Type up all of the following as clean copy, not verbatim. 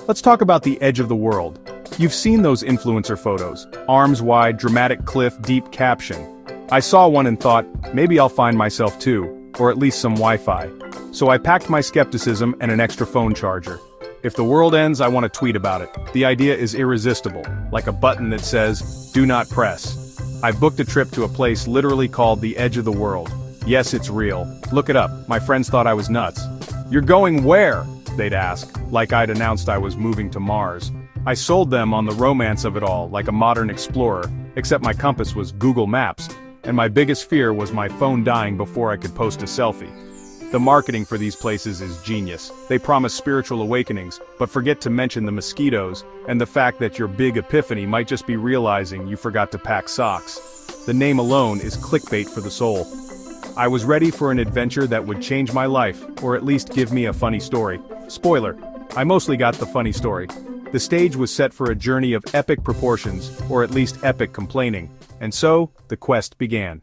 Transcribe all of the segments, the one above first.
Let's talk about the edge of the world. You've seen those influencer photos, arms wide, dramatic cliff, deep caption. I saw one and thought, maybe I'll find myself too, or at least some Wi-Fi. So I packed my skepticism and an extra phone charger. If the world ends, I want to tweet about it. The idea is irresistible, like a button that says, do not press. I booked a trip to a place literally called the edge of the world. Yes, it's real. Look it up. My friends thought I was nuts. You're going where? They'd ask, like I'd announced I was moving to Mars. I sold them on the romance of it all, like a modern explorer, except my compass was Google Maps, and my biggest fear was my phone dying before I could post a selfie. The marketing for these places is genius. They promise spiritual awakenings, but forget to mention the mosquitoes, and the fact that your big epiphany might just be realizing you forgot to pack socks. The name alone is clickbait for the soul. I was ready for an adventure that would change my life, or at least give me a funny story. Spoiler, I mostly got the funny story. The stage was set for a journey of epic proportions, or at least epic complaining. And so, the quest began.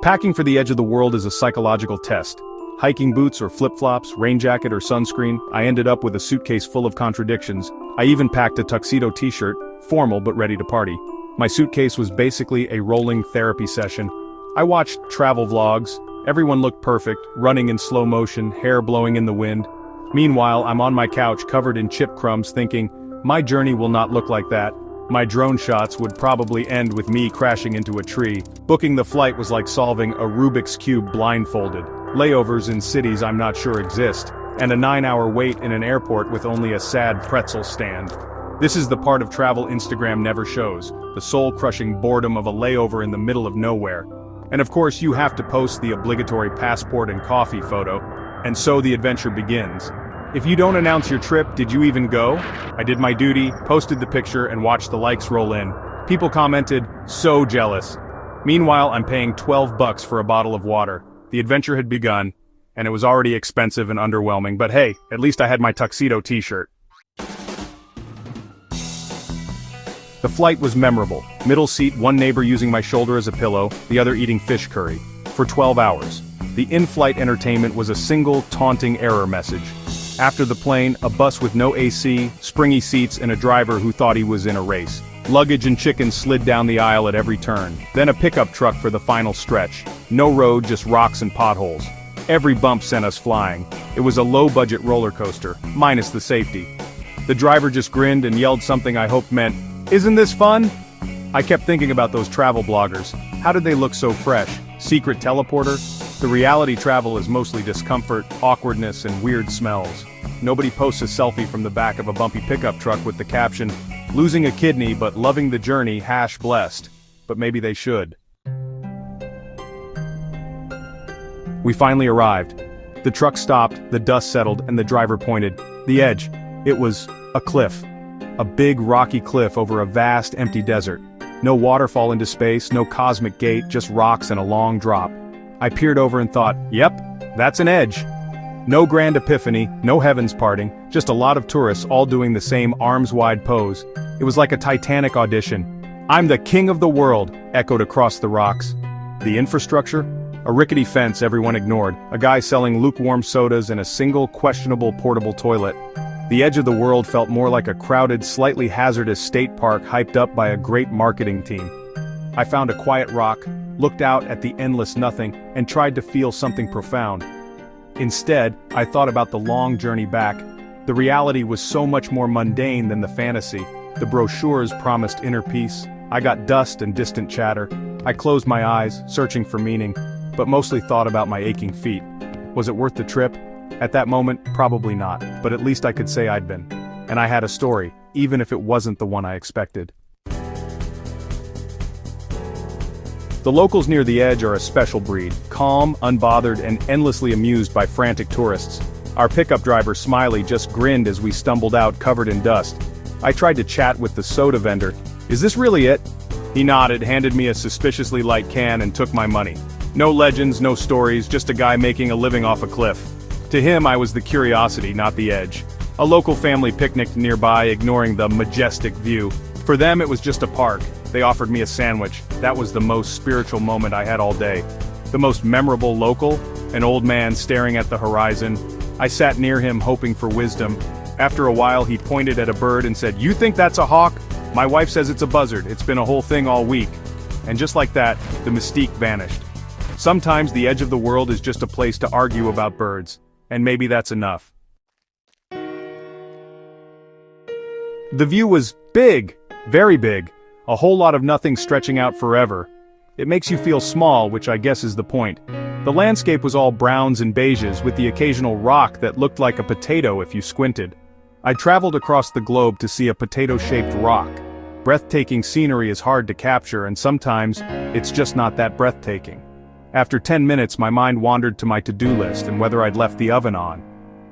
Packing for the edge of the world is a psychological test. Hiking boots or flip-flops, rain jacket or sunscreen, I ended up with a suitcase full of contradictions. I even packed a tuxedo t-shirt, formal but ready to party. My suitcase was basically a rolling therapy session. I watched travel vlogs. Everyone looked perfect, running in slow motion, hair blowing in the wind. Meanwhile, I'm on my couch covered in chip crumbs thinking, my journey will not look like that. My drone shots would probably end with me crashing into a tree. Booking the flight was like solving a Rubik's Cube blindfolded. Layovers in cities I'm not sure exist. And a 9-hour wait in an airport with only a sad pretzel stand. This is the part of travel Instagram never shows. The soul-crushing boredom of a layover in the middle of nowhere. And of course you have to post the obligatory passport and coffee photo. And so the adventure begins. If you don't announce your trip, did you even go? I did my duty, posted the picture, and watched the likes roll in. People commented, so jealous. Meanwhile, I'm paying $12 for a bottle of water. The adventure had begun, and it was already expensive and underwhelming, but hey, at least I had my tuxedo t-shirt. The flight was memorable. Middle seat, one neighbor using my shoulder as a pillow, the other eating fish curry. For 12 hours. The in-flight entertainment was a single, taunting error message. After the plane, a bus with no AC, springy seats, and a driver who thought he was in a race. Luggage and chicken slid down the aisle at every turn. Then a pickup truck for the final stretch. No road, just rocks and potholes. Every bump sent us flying. It was a low-budget roller coaster, minus the safety. The driver just grinned and yelled something I hoped meant, "Isn't this fun?" I kept thinking about those travel bloggers. How did they look so fresh? Secret teleporter? The reality travel is mostly discomfort, awkwardness, and weird smells. Nobody posts a selfie from the back of a bumpy pickup truck with the caption, "Losing a kidney but loving the journey, #blessed." But maybe they should. We finally arrived. The truck stopped, the dust settled, and the driver pointed. The edge. It was a cliff. A big rocky cliff over a vast empty desert. No waterfall into space, no cosmic gate, just rocks and a long drop. I peered over and thought, yep, that's an edge. No grand epiphany, no heavens parting, just a lot of tourists all doing the same arms-wide pose. It was like a Titanic audition. "I'm the king of the world," echoed across the rocks. The infrastructure? A rickety fence everyone ignored, a guy selling lukewarm sodas and a single questionable portable toilet. The edge of the world felt more like a crowded, slightly hazardous state park hyped up by a great marketing team. I found a quiet rock, looked out at the endless nothing, and tried to feel something profound. Instead, I thought about the long journey back. The reality was so much more mundane than the fantasy. The brochures promised inner peace. I got dust and distant chatter. I closed my eyes, searching for meaning, but mostly thought about my aching feet. Was it worth the trip? At that moment, probably not, but at least I could say I'd been. And I had a story, even if it wasn't the one I expected. The locals near the edge are a special breed, calm, unbothered, and endlessly amused by frantic tourists. Our pickup driver Smiley just grinned as we stumbled out covered in dust. I tried to chat with the soda vendor. "Is this really it?" He nodded, handed me a suspiciously light can, and took my money. No legends, no stories, just a guy making a living off a cliff. To him I was the curiosity, not the edge. A local family picnicked nearby, ignoring the majestic view. For them it was just a park. They offered me a sandwich. That was the most spiritual moment I had all day. The most memorable local? An old man staring at the horizon. I sat near him hoping for wisdom. After a while he pointed at a bird and said, "You think that's a hawk? My wife says it's a buzzard, it's been a whole thing all week." And just like that, the mystique vanished. Sometimes the edge of the world is just a place to argue about birds, and maybe that's enough. The view was big, very big, a whole lot of nothing stretching out forever. It makes you feel small, which I guess is the point. The landscape was all browns and beiges with the occasional rock that looked like a potato if you squinted. I traveled across the globe to see a potato-shaped rock. Breathtaking scenery is hard to capture, and sometimes, it's just not that breathtaking. After 10 minutes my mind wandered to my to-do list and whether I'd left the oven on.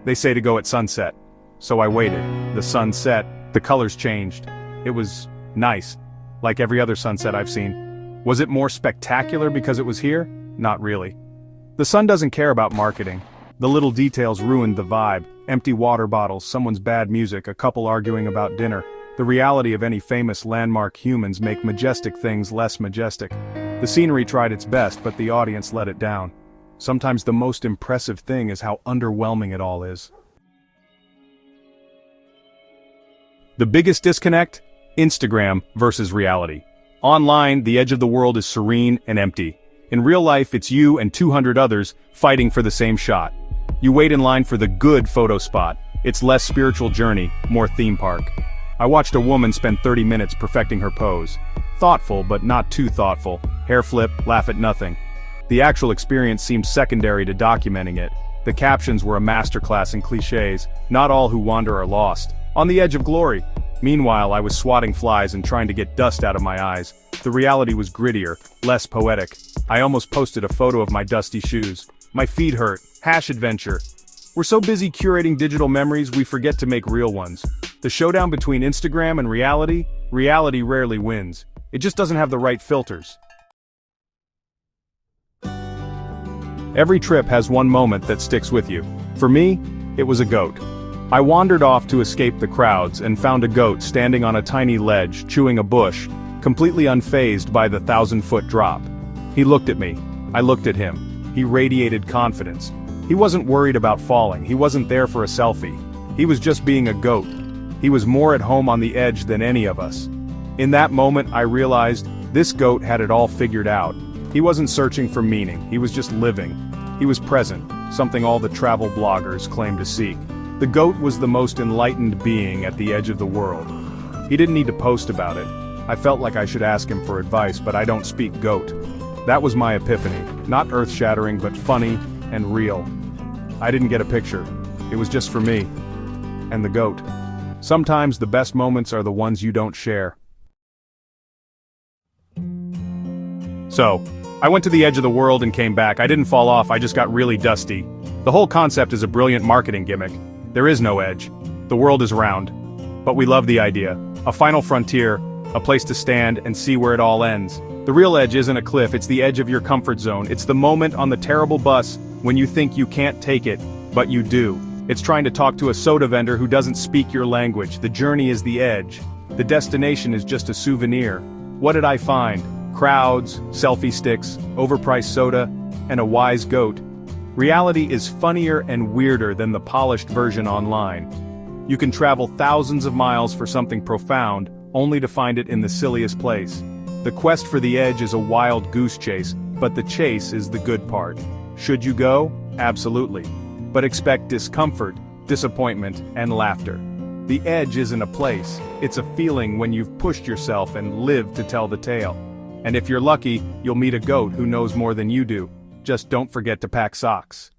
They say to go at sunset. So I waited. The sun set, the colors changed. It was nice, like every other sunset I've seen. Was it more spectacular because it was here? Not really. The sun doesn't care about marketing. The little details ruined the vibe. Empty water bottles, someone's bad music, a couple arguing about dinner. The reality of any famous landmark humans make majestic things less majestic. The scenery tried its best, but the audience let it down. Sometimes the most impressive thing is how underwhelming it all is. The biggest disconnect? Instagram versus reality. Online, the edge of the world is serene and empty. In real life, it's you and 200 others fighting for the same shot. You wait in line for the good photo spot. It's less spiritual journey, more theme park. I watched a woman spend 30 minutes perfecting her pose. Thoughtful, but not too thoughtful. Hair flip, laugh at nothing. The actual experience seemed secondary to documenting it. The captions were a masterclass in cliches. Not all who wander are lost. On the edge of glory. Meanwhile, I was swatting flies and trying to get dust out of my eyes. The reality was grittier, less poetic. I almost posted a photo of my dusty shoes. My feet hurt. #adventure. We're so busy curating digital memories we forget to make real ones. The showdown between Instagram and reality rarely wins. It just doesn't have the right filters. Every trip has one moment that sticks with you. For me, it was a goat. I wandered off to escape the crowds and found a goat standing on a tiny ledge, chewing a bush, completely unfazed by the 1,000-foot drop. He looked at me. I looked at him. He radiated confidence. He wasn't worried about falling. He wasn't there for a selfie. He was just being a goat. He was more at home on the edge than any of us. In that moment, I realized this goat had it all figured out. He wasn't searching for meaning. He was just living. He was present, something all the travel bloggers claim to seek. The goat was the most enlightened being at the edge of the world. He didn't need to post about it. I felt like I should ask him for advice, but I don't speak goat. That was my epiphany, not earth-shattering, but funny and real. I didn't get a picture. It was just for me. And the goat. Sometimes the best moments are the ones you don't share. So, I went to the edge of the world and came back. I didn't fall off, I just got really dusty. The whole concept is a brilliant marketing gimmick. There is no edge. The world is round. But we love the idea. A final frontier, a place to stand and see where it all ends. The real edge isn't a cliff, it's the edge of your comfort zone. It's the moment on the terrible bus when you think you can't take it, but you do. It's trying to talk to a soda vendor who doesn't speak your language. The journey is the edge. The destination is just a souvenir. What did I find? Crowds, selfie sticks, overpriced soda, and a wise goat. Reality is funnier and weirder than the polished version online. You can travel thousands of miles for something profound, only to find it in the silliest place. The quest for the edge is a wild goose chase, but the chase is the good part. Should you go? Absolutely. But expect discomfort, disappointment, and laughter. The edge isn't a place, it's a feeling when you've pushed yourself and lived to tell the tale. And if you're lucky, you'll meet a goat who knows more than you do. Just don't forget to pack socks.